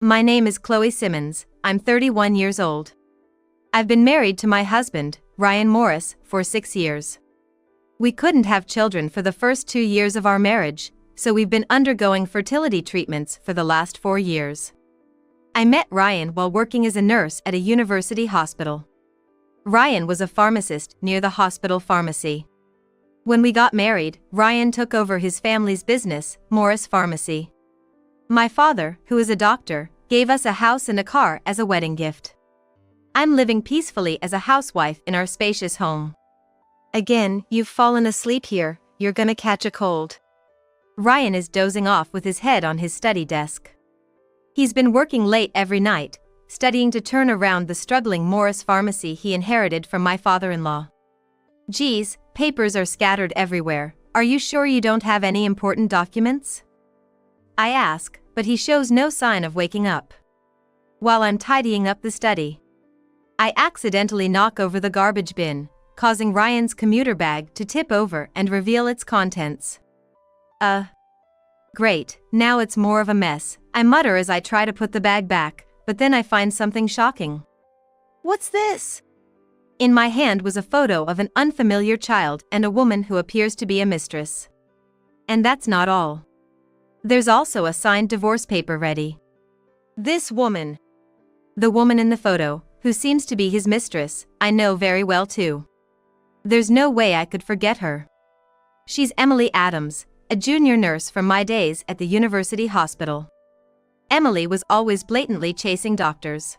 My name is Chloe Simmons, I'm 31 years old. I've been married to my husband, Ryan Morris, for 6 years. We couldn't have children for the first 2 years of our marriage, so we've been undergoing fertility treatments for the last 4 years. I met Ryan while working as a nurse at a university hospital. Ryan was a pharmacist near the hospital pharmacy. When we got married, Ryan took over his family's business, Morris Pharmacy. My father, who is a doctor, gave us a house and a car as a wedding gift. I'm living peacefully as a housewife in our spacious home. Again, you've fallen asleep here, you're gonna catch a cold. Ryan is dozing off with his head on his study desk. He's been working late every night, studying to turn around the struggling Morris Pharmacy he inherited from my father-in-law. Geez, papers are scattered everywhere. Are you sure you don't have any important documents? I ask, but he shows no sign of waking up. While I'm tidying up the study, I accidentally knock over the garbage bin, causing Ryan's commuter bag to tip over and reveal its contents. Great, now it's more of a mess, I mutter as I try to put the bag back, but then I find something shocking. What's this? In my hand was a photo of an unfamiliar child and a woman who appears to be a mistress. And that's not all. There's also a signed divorce paper ready. This woman, the woman in the photo, who seems to be his mistress, I know very well too. There's no way I could forget her. She's Emily Adams, a junior nurse from my days at the university hospital. Emily was always blatantly chasing doctors.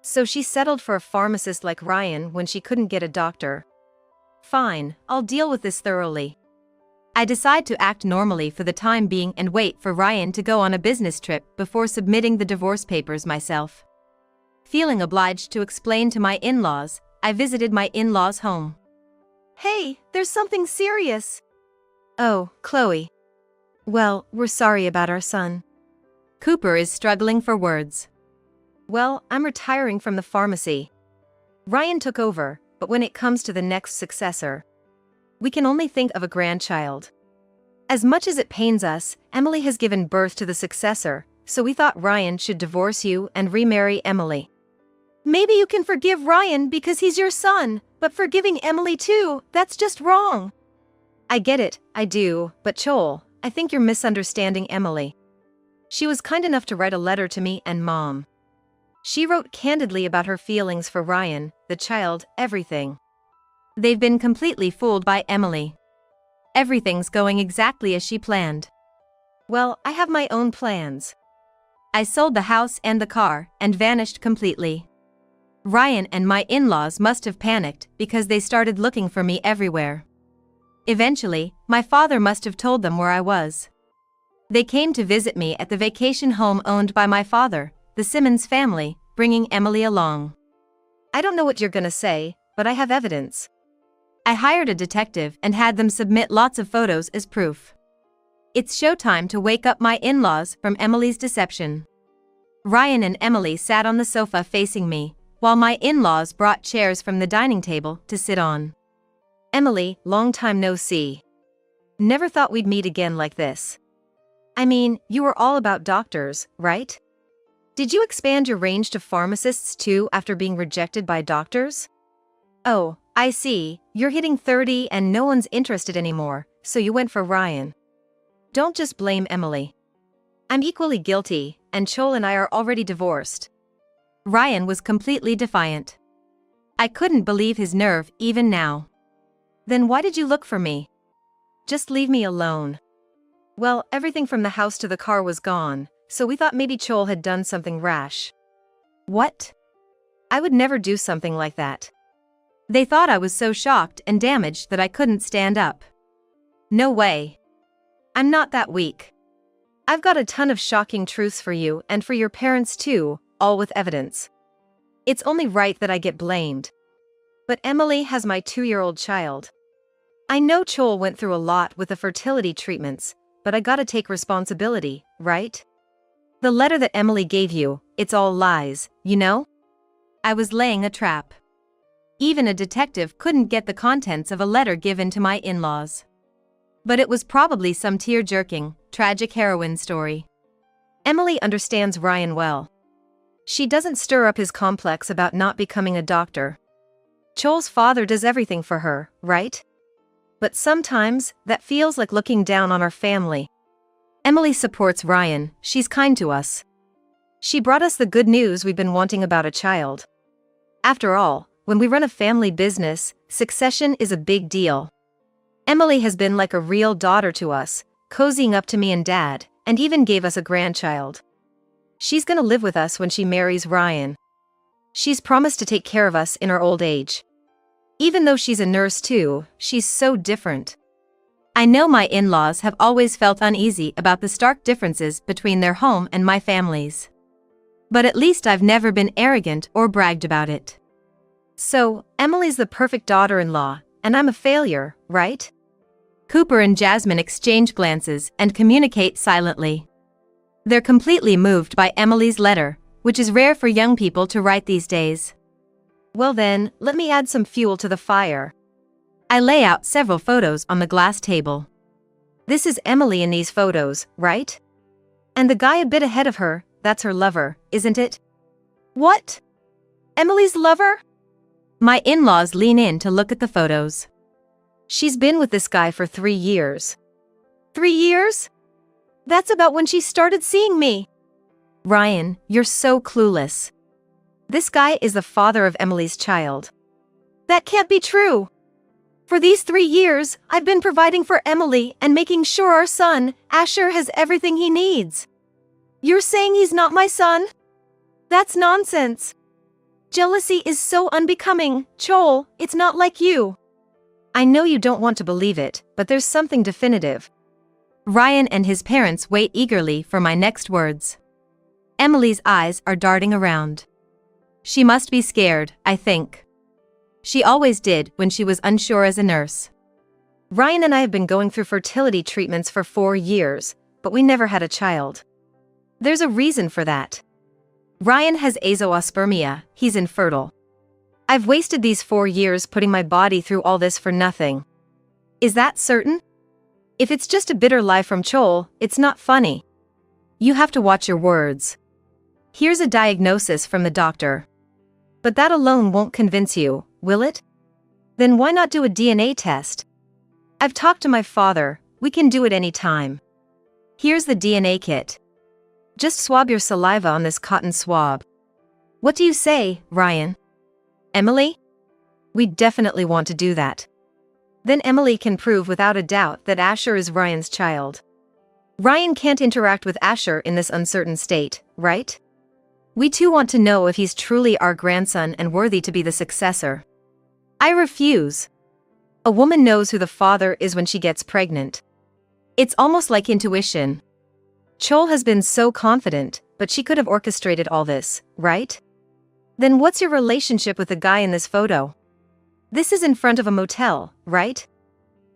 So she settled for a pharmacist like Ryan when she couldn't get a doctor. Fine, I'll deal with this thoroughly. I decide to act normally for the time being and wait for Ryan to go on a business trip before submitting the divorce papers myself. Feeling obliged to explain to my in-laws, I visited my in-laws' home. Hey, there's something serious. Oh, Chloe. Well, we're sorry about our son. Cooper is struggling for words. Well, I'm retiring from the pharmacy. Ryan took over, but when it comes to the next successor, we can only think of a grandchild. As much as it pains us, Emily has given birth to the successor, so we thought Ryan should divorce you and remarry Emily. Maybe you can forgive Ryan because he's your son, but forgiving Emily too, that's just wrong. I get it, I do, but Joel, I think you're misunderstanding Emily. She was kind enough to write a letter to me and Mom. She wrote candidly about her feelings for Ryan, the child, everything. They've been completely fooled by Emily. Everything's going exactly as she planned. Well, I have my own plans. I sold the house and the car and vanished completely. Ryan and my in-laws must have panicked because they started looking for me everywhere. Eventually, my father must have told them where I was. They came to visit me at the vacation home owned by my father, the Simmons family, bringing Emily along. I don't know what you're gonna say, but I have evidence. I hired a detective and had them submit lots of photos as proof. It's showtime to wake up my in-laws from Emily's deception. Ryan and Emily sat on the sofa facing me, while my in-laws brought chairs from the dining table to sit on. Emily, long time no see. Never thought we'd meet again like this. I mean, you were all about doctors, right? Did you expand your range to pharmacists too after being rejected by doctors? Oh, I see, you're hitting 30 and no one's interested anymore, so you went for Ryan. Don't just blame Emily. I'm equally guilty, and Joel and I are already divorced. Ryan was completely defiant. I couldn't believe his nerve even now. Then why did you look for me? Just leave me alone. Well, everything from the house to the car was gone, so we thought maybe Joel had done something rash. What? I would never do something like that. They thought I was so shocked and damaged that I couldn't stand up. No way. I'm not that weak. I've got a ton of shocking truths for you and for your parents too, all with evidence. It's only right that I get blamed. But Emily has my 2-year-old child. I know Joel went through a lot with the fertility treatments, but I gotta take responsibility, right? The letter that Emily gave you, it's all lies, you know? I was laying a trap. Even a detective couldn't get the contents of a letter given to my in-laws. But it was probably some tear-jerking, tragic heroine story. Emily understands Ryan well. She doesn't stir up his complex about not becoming a doctor. Joel's father does everything for her, right? But sometimes, that feels like looking down on our family. Emily supports Ryan, she's kind to us. She brought us the good news we've been wanting about a child. After all, when we run a family business, succession is a big deal. Emily has been like a real daughter to us, cozying up to me and Dad, and even gave us a grandchild. She's gonna live with us when she marries Ryan. She's promised to take care of us in our old age. Even though she's a nurse too, she's so different. I know my in-laws have always felt uneasy about the stark differences between their home and my family's. But at least I've never been arrogant or bragged about it. So, Emily's the perfect daughter-in-law, and I'm a failure, right? Cooper and Jasmine exchange glances and communicate silently. They're completely moved by Emily's letter, which is rare for young people to write these days. Well then, let me add some fuel to the fire. I lay out several photos on the glass table. This is Emily in these photos, right? And the guy a bit ahead of her, that's her lover, isn't it? What? Emily's lover? My in-laws lean in to look at the photos. She's been with this guy for 3 years. 3 years? That's about when she started seeing me. Ryan, you're so clueless. This guy is the father of Emily's child. That can't be true. For these 3 years, I've been providing for Emily and making sure our son, Asher, has everything he needs. You're saying he's not my son? That's nonsense. Jealousy is so unbecoming, Joel, it's not like you. I know you don't want to believe it, but there's something definitive. Ryan and his parents wait eagerly for my next words. Emily's eyes are darting around. She must be scared, I think. She always did when she was unsure as a nurse. Ryan and I have been going through fertility treatments for 4 years, but we never had a child. There's a reason for that. Ryan has azoospermia, he's infertile. I've wasted these 4 years putting my body through all this for nothing. Is that certain? If it's just a bitter lie from Joel, it's not funny. You have to watch your words. Here's a diagnosis from the doctor. But that alone won't convince you, will it? Then why not do a DNA test? I've talked to my father, we can do it any time. Here's the DNA kit. Just swab your saliva on this cotton swab. What do you say, Ryan? Emily? We definitely want to do that. Then Emily can prove without a doubt that Asher is Ryan's child. Ryan can't interact with Asher in this uncertain state, right? We too want to know if he's truly our grandson and worthy to be the successor. I refuse. A woman knows who the father is when she gets pregnant. It's almost like intuition. Joel has been so confident, but she could have orchestrated all this, right? Then what's your relationship with the guy in this photo? This is in front of a motel, right?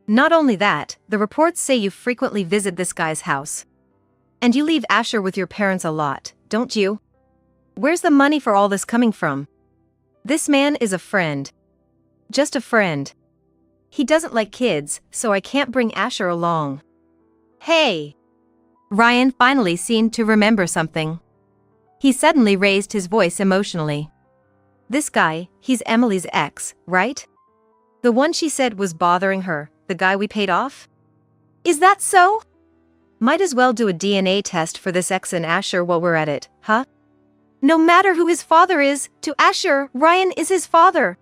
Not only that, the reports say you frequently visit this guy's house. And you leave Asher with your parents a lot, don't you? Where's the money for all this coming from? This man is a friend. Just a friend. He doesn't like kids, so I can't bring Asher along. Hey! Ryan finally seemed to remember something. He suddenly raised his voice emotionally. This guy, he's Emily's ex, right? The one she said was bothering her, the guy we paid off? Is that so? Might as well do a DNA test for this ex and Asher while we're at it, huh? No matter who his father is, to Asher, Ryan is his father.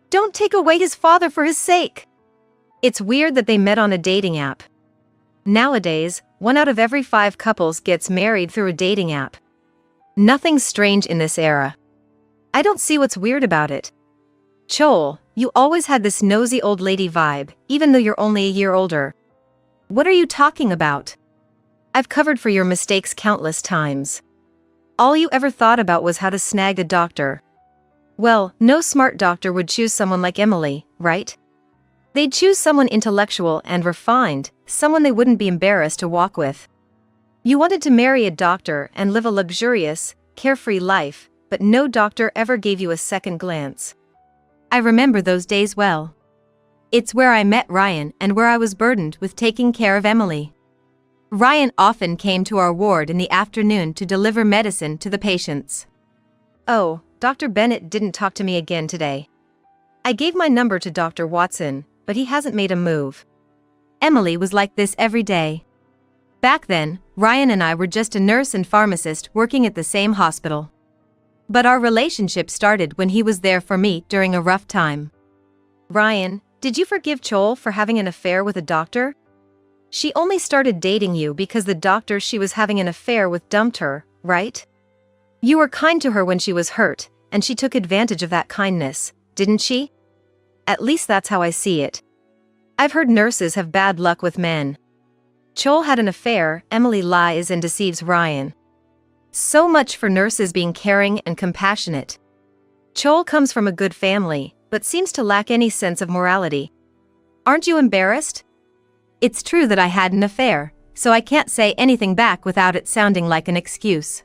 Don't take away his father for his sake. It's weird that they met on a dating app. Nowadays, 1 out of every 5 couples gets married through a dating app. Nothing strange in this era. I don't see what's weird about it. Joel, you always had this nosy old lady vibe, even though you're only a year older. What are you talking about? I've covered for your mistakes countless times. All you ever thought about was how to snag a doctor. Well, no smart doctor would choose someone like Emily, right? They'd choose someone intellectual and refined, someone they wouldn't be embarrassed to walk with. You wanted to marry a doctor and live a luxurious, carefree life, but no doctor ever gave you a second glance. I remember those days well. It's where I met Ryan and where I was burdened with taking care of Emily. Ryan often came to our ward in the afternoon to deliver medicine to the patients. Oh, Dr. Bennett didn't talk to me again today. I gave my number to Dr. Watson, but he hasn't made a move. Emily was like this every day. Back then, Ryan and I were just a nurse and pharmacist working at the same hospital. But our relationship started when he was there for me during a rough time. Ryan, did you forgive Joel for having an affair with a doctor? She only started dating you because the doctor she was having an affair with dumped her, right? You were kind to her when she was hurt, and she took advantage of that kindness, didn't she? At least that's how I see it. I've heard nurses have bad luck with men. Joel had an affair, Emily lies and deceives Ryan. So much for nurses being caring and compassionate. Joel comes from a good family, but seems to lack any sense of morality. Aren't you embarrassed? It's true that I had an affair, so I can't say anything back without it sounding like an excuse.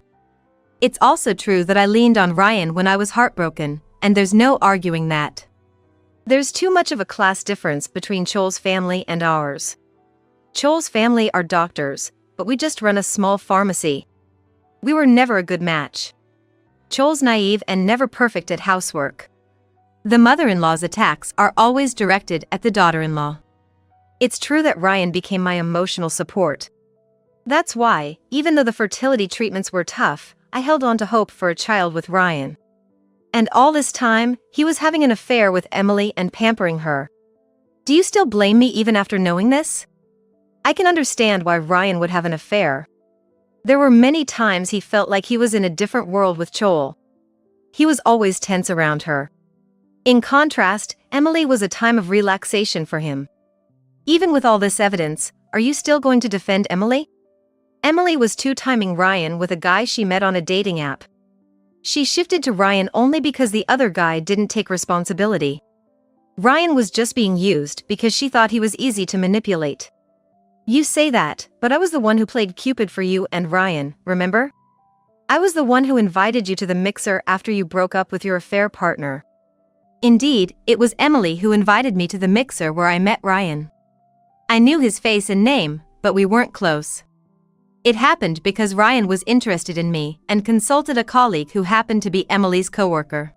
It's also true that I leaned on Ryan when I was heartbroken, and there's no arguing that. There's too much of a class difference between Joel's family and ours. Joel's family are doctors, but we just run a small pharmacy. We were never a good match. Joel's naive and never perfect at housework. The mother-in-law's attacks are always directed at the daughter-in-law. It's true that Ryan became my emotional support. That's why, even though the fertility treatments were tough, I held on to hope for a child with Ryan. And all this time, he was having an affair with Emily and pampering her. Do you still blame me even after knowing this? I can understand why Ryan would have an affair. There were many times he felt like he was in a different world with Joel. He was always tense around her. In contrast, Emily was a time of relaxation for him. Even with all this evidence, are you still going to defend Emily? Emily was two-timing Ryan with a guy she met on a dating app. She shifted to Ryan only because the other guy didn't take responsibility. Ryan was just being used because she thought he was easy to manipulate. You say that, but I was the one who played Cupid for you and Ryan, remember? I was the one who invited you to the mixer after you broke up with your affair partner. Indeed, it was Emily who invited me to the mixer where I met Ryan. I knew his face and name, but we weren't close. It happened because Ryan was interested in me and consulted a colleague who happened to be Emily's coworker.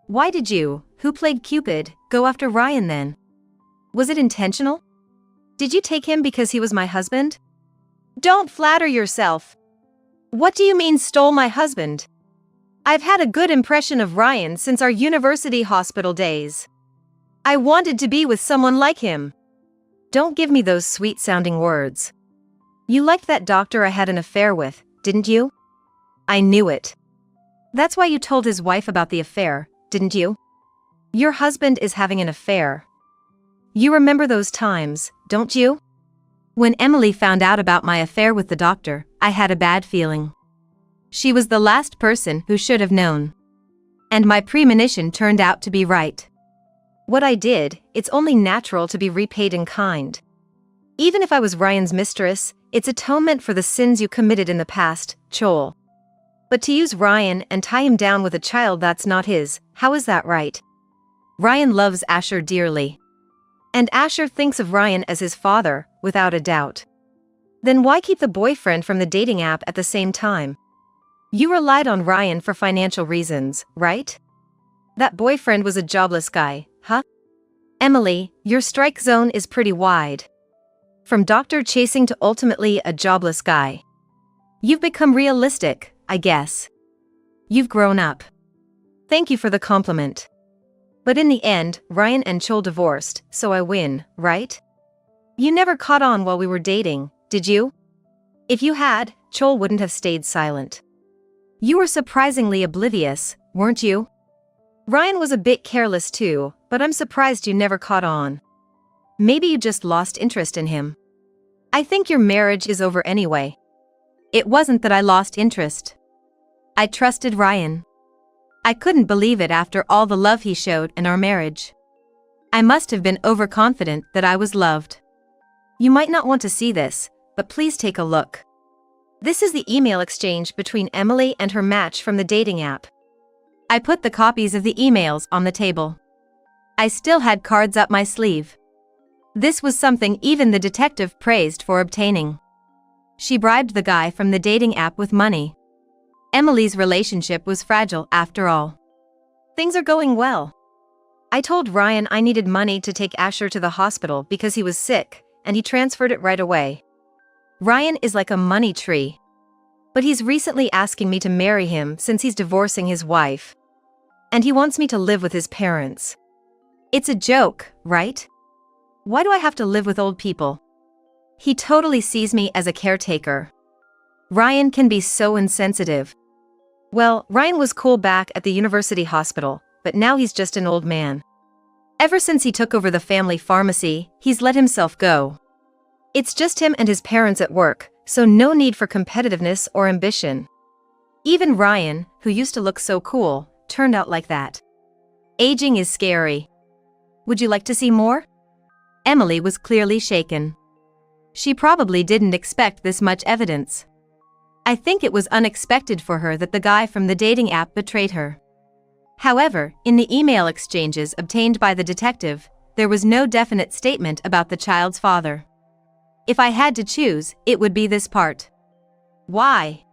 Why did you, who played Cupid, go after Ryan then? Was it intentional? Did you take him because he was my husband? Don't flatter yourself. What do you mean stole my husband? I've had a good impression of Ryan since our university hospital days. I wanted to be with someone like him. Don't give me those sweet-sounding words. You liked that doctor I had an affair with, didn't you? I knew it. That's why you told his wife about the affair, didn't you? Your husband is having an affair. You remember those times, don't you? When Emily found out about my affair with the doctor, I had a bad feeling. She was the last person who should have known. And my premonition turned out to be right. What I did, it's only natural to be repaid in kind. Even if I was Ryan's mistress, it's atonement for the sins you committed in the past, Joel. But to use Ryan and tie him down with a child that's not his, how is that right? Ryan loves Asher dearly. And Asher thinks of Ryan as his father, without a doubt. Then why keep the boyfriend from the dating app at the same time? You relied on Ryan for financial reasons, right? That boyfriend was a jobless guy, huh? Emily, your strike zone is pretty wide. From doctor chasing to ultimately a jobless guy. You've become realistic, I guess. You've grown up. Thank you for the compliment. But in the end, Ryan and Joel divorced, so I win, right? You never caught on while we were dating, did you? If you had, Joel wouldn't have stayed silent. You were surprisingly oblivious, weren't you? Ryan was a bit careless too, but I'm surprised you never caught on. Maybe you just lost interest in him. I think your marriage is over anyway. It wasn't that I lost interest. I trusted Ryan. I couldn't believe it after all the love he showed in our marriage. I must have been overconfident that I was loved. You might not want to see this, but please take a look. This is the email exchange between Emily and her match from the dating app. I put the copies of the emails on the table. I still had cards up my sleeve. This was something even the detective praised for obtaining. She bribed the guy from the dating app with money. Emily's relationship was fragile after all. Things are going well. I told Ryan I needed money to take Asher to the hospital because he was sick, and he transferred it right away. Ryan is like a money tree. But he's recently asking me to marry him since he's divorcing his wife. And he wants me to live with his parents. It's a joke, right? Why do I have to live with old people? He totally sees me as a caretaker. Ryan can be so insensitive. Well, Ryan was cool back at the university hospital, but now he's just an old man. Ever since he took over the family pharmacy, he's let himself go. It's just him and his parents at work, so no need for competitiveness or ambition. Even Ryan, who used to look so cool, turned out like that. Aging is scary. Would you like to see more? Emily was clearly shaken. She probably didn't expect this much evidence. I think it was unexpected for her that the guy from the dating app betrayed her. However, in the email exchanges obtained by the detective, there was no definite statement about the child's father. If I had to choose, it would be this part. Why?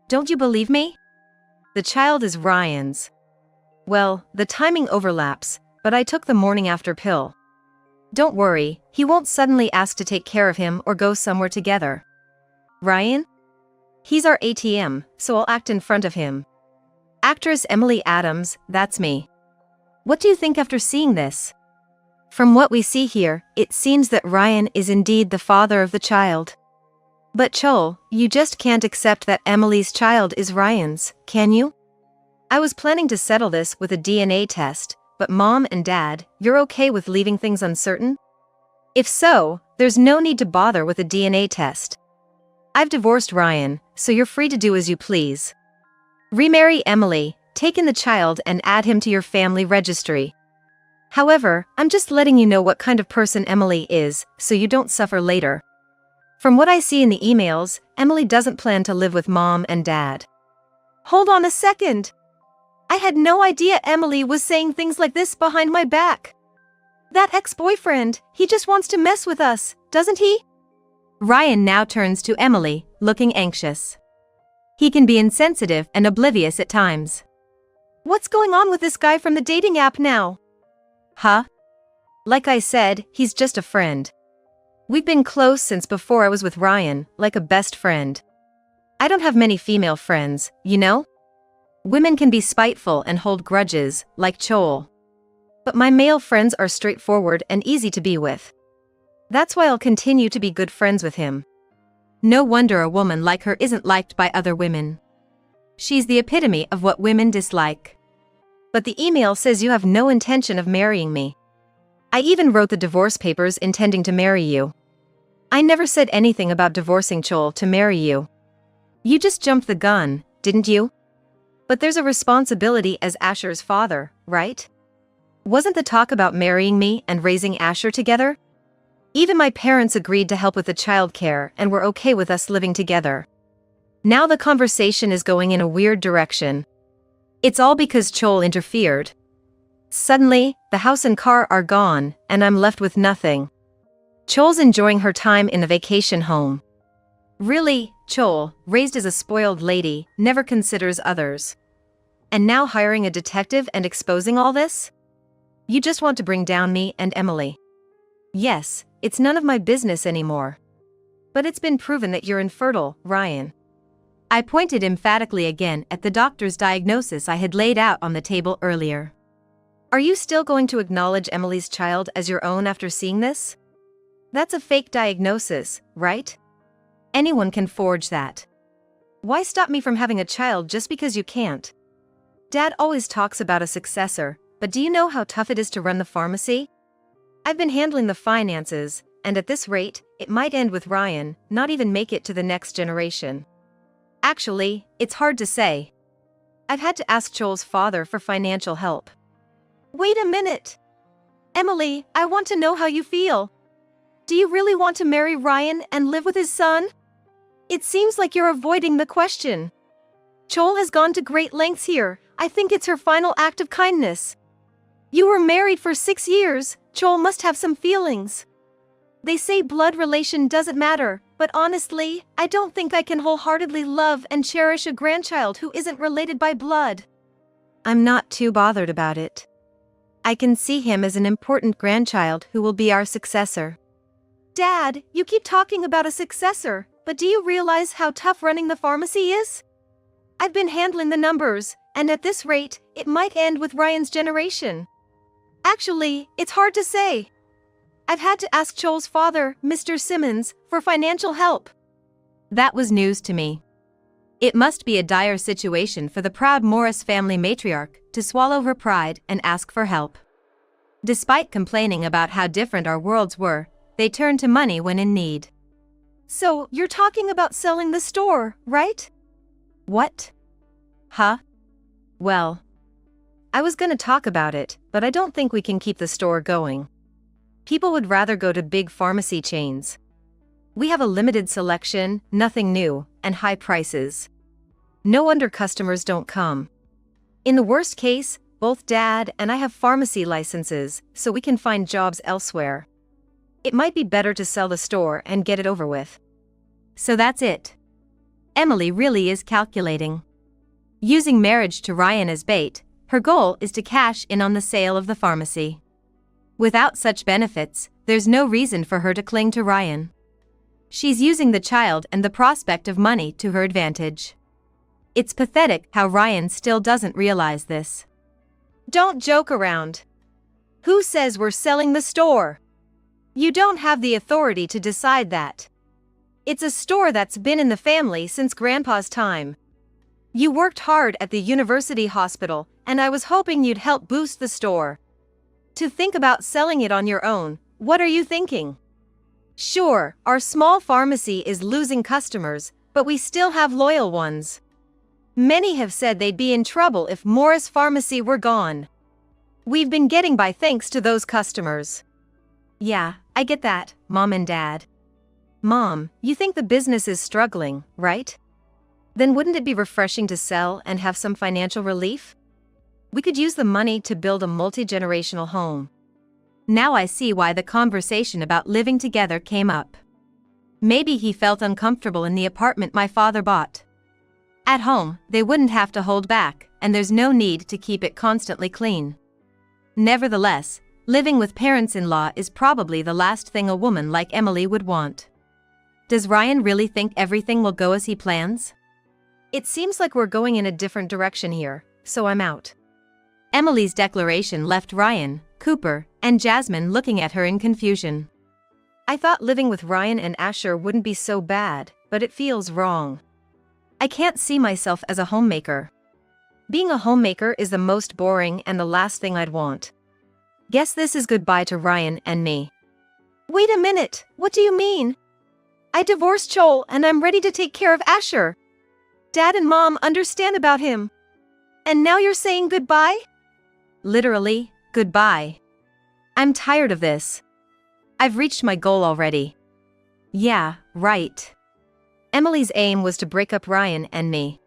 Don't you believe me? The child is Ryan's. Well, the timing overlaps, but I took the morning after pill. Don't worry, he won't suddenly ask to take care of him or go somewhere together. Ryan? He's our ATM, so I'll act in front of him. Actress Emily Adams, that's me. What do you think after seeing this? From what we see here, it seems that Ryan is indeed the father of the child. But Chol, you just can't accept that Emily's child is Ryan's, can you? I was planning to settle this with a DNA test, but Mom and Dad, you're okay with leaving things uncertain? If so, there's no need to bother with a DNA test. I've divorced Ryan, so you're free to do as you please. Remarry Emily, take in the child and add him to your family registry. However, I'm just letting you know what kind of person Emily is, so you don't suffer later. From what I see in the emails, Emily doesn't plan to live with Mom and Dad. Hold on a second. I had no idea Emily was saying things like this behind my back. That ex-boyfriend, he just wants to mess with us, doesn't he? Ryan now turns to Emily, looking anxious. He can be insensitive and oblivious at times. What's going on with this guy from the dating app now? Huh? Like I said, he's just a friend. We've been close since before I was with Ryan, like a best friend. I don't have many female friends, you know? Women can be spiteful and hold grudges, like Chol. But my male friends are straightforward and easy to be with. That's why I'll continue to be good friends with him. No wonder a woman like her isn't liked by other women. She's the epitome of what women dislike. But the email says you have no intention of marrying me. I even wrote the divorce papers intending to marry you. I never said anything about divorcing Chol to marry you. You just jumped the gun, didn't you? But there's a responsibility as Asher's father, right? Wasn't the talk about marrying me and raising Asher together? Even my parents agreed to help with the childcare and were okay with us living together. Now the conversation is going in a weird direction. It's all because Chol interfered. Suddenly, the house and car are gone, and I'm left with nothing. Chol's enjoying her time in the vacation home. Really, Chol, raised as a spoiled lady, never considers others. And now hiring a detective and exposing all this? You just want to bring down me and Emily. Yes, it's none of my business anymore. But it's been proven that you're infertile, Ryan. I pointed emphatically again at the doctor's diagnosis I had laid out on the table earlier. Are you still going to acknowledge Emily's child as your own after seeing this? That's a fake diagnosis, right? Anyone can forge that. Why stop me from having a child just because you can't? Dad always talks about a successor, but do you know how tough it is to run the pharmacy? I've been handling the finances, and at this rate, it might end with Ryan, not even make it to the next generation. Actually, it's hard to say. I've had to ask Chol's father for financial help. Wait a minute. Emily, I want to know how you feel. Do you really want to marry Ryan and live with his son? It seems like you're avoiding the question. Chol has gone to great lengths here. I think it's her final act of kindness. You were married for 6 years. Chol must have some feelings. They say blood relation doesn't matter, but honestly, I don't think I can wholeheartedly love and cherish a grandchild who isn't related by blood. I'm not too bothered about it. I can see him as an important grandchild who will be our successor. Dad, you keep talking about a successor, but do you realize how tough running the pharmacy is? I've been handling the numbers, and at this rate, it might end with Ryan's generation. Actually, it's hard to say. I've had to ask Joel's father, Mr. Simmons, for financial help. That was news to me. It must be a dire situation for the proud Morris family matriarch to swallow her pride and ask for help. Despite complaining about how different our worlds were, they turned to money when in need. So, you're talking about selling the store, right? What? Huh? Well, I was gonna talk about it, but I don't think we can keep the store going. People would rather go to big pharmacy chains. We have a limited selection, nothing new, and high prices. No wonder customers don't come. In the worst case, both Dad and I have pharmacy licenses, so we can find jobs elsewhere. It might be better to sell the store and get it over with. So that's it. Emily really is calculating. Using marriage to Ryan as bait, her goal is to cash in on the sale of the pharmacy. Without such benefits, there's no reason for her to cling to Ryan. She's using the child and the prospect of money to her advantage. It's pathetic how Ryan still doesn't realize this. Don't joke around. Who says we're selling the store? You don't have the authority to decide that. It's a store that's been in the family since Grandpa's time. You worked hard at the university hospital, and I was hoping you'd help boost the store. To think about selling it on your own, what are you thinking? Sure, our small pharmacy is losing customers, but we still have loyal ones. Many have said they'd be in trouble if Morris Pharmacy were gone. We've been getting by thanks to those customers. Yeah, I get that, Mom and Dad. Mom, you think the business is struggling, right? Then wouldn't it be refreshing to sell and have some financial relief? We could use the money to build a multi-generational home. Now I see why the conversation about living together came up. Maybe he felt uncomfortable in the apartment my father bought. At home, they wouldn't have to hold back, and there's no need to keep it constantly clean. Nevertheless, living with parents-in-law is probably the last thing a woman like Emily would want. Does Ryan really think everything will go as he plans? It seems like we're going in a different direction here, so I'm out. Emily's declaration left Ryan, Cooper, and Jasmine looking at her in confusion. I thought living with Ryan and Asher wouldn't be so bad, but it feels wrong. I can't see myself as a homemaker. Being a homemaker is the most boring and the last thing I'd want. Guess this is goodbye to Ryan and me. Wait a minute, what do you mean? I divorced Joel and I'm ready to take care of Asher. Dad and Mom understand about him. And now you're saying goodbye? Literally, goodbye. I'm tired of this. I've reached my goal already. Yeah, right. Emily's aim was to break up Ryan and me.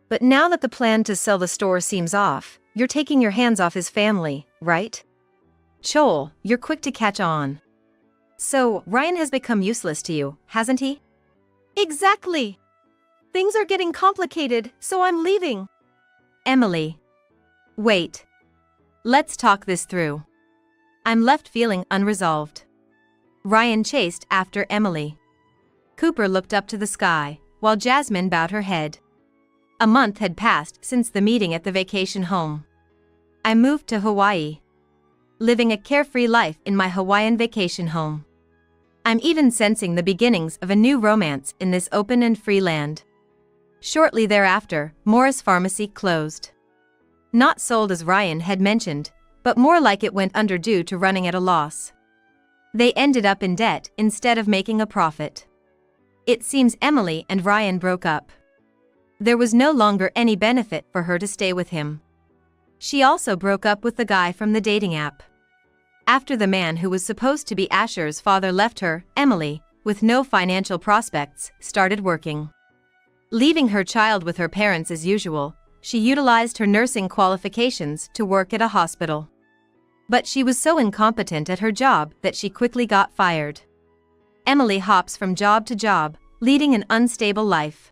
But now that the plan to sell the store seems off, you're taking your hands off his family, right? Joel, you're quick to catch on. So, Ryan has become useless to you, hasn't he? Exactly. Things are getting complicated, so I'm leaving. Emily. Wait. Let's talk this through. I'm left feeling unresolved. Ryan chased after Emily. Cooper looked up to the sky, while Jasmine bowed her head. A month had passed since the meeting at the vacation home. I moved to Hawaii. Living a carefree life in my Hawaiian vacation home. I'm even sensing the beginnings of a new romance in this open and free land. Shortly thereafter, Morris Pharmacy closed. Not sold as Ryan had mentioned, but more like it went under due to running at a loss. They ended up in debt instead of making a profit. It seems Emily and Ryan broke up. There was no longer any benefit for her to stay with him. She also broke up with the guy from the dating app. After the man who was supposed to be Asher's father left her, Emily, with no financial prospects, started working. Leaving her child with her parents as usual, she utilized her nursing qualifications to work at a hospital. But she was so incompetent at her job that she quickly got fired. Emily hops from job to job, leading an unstable life.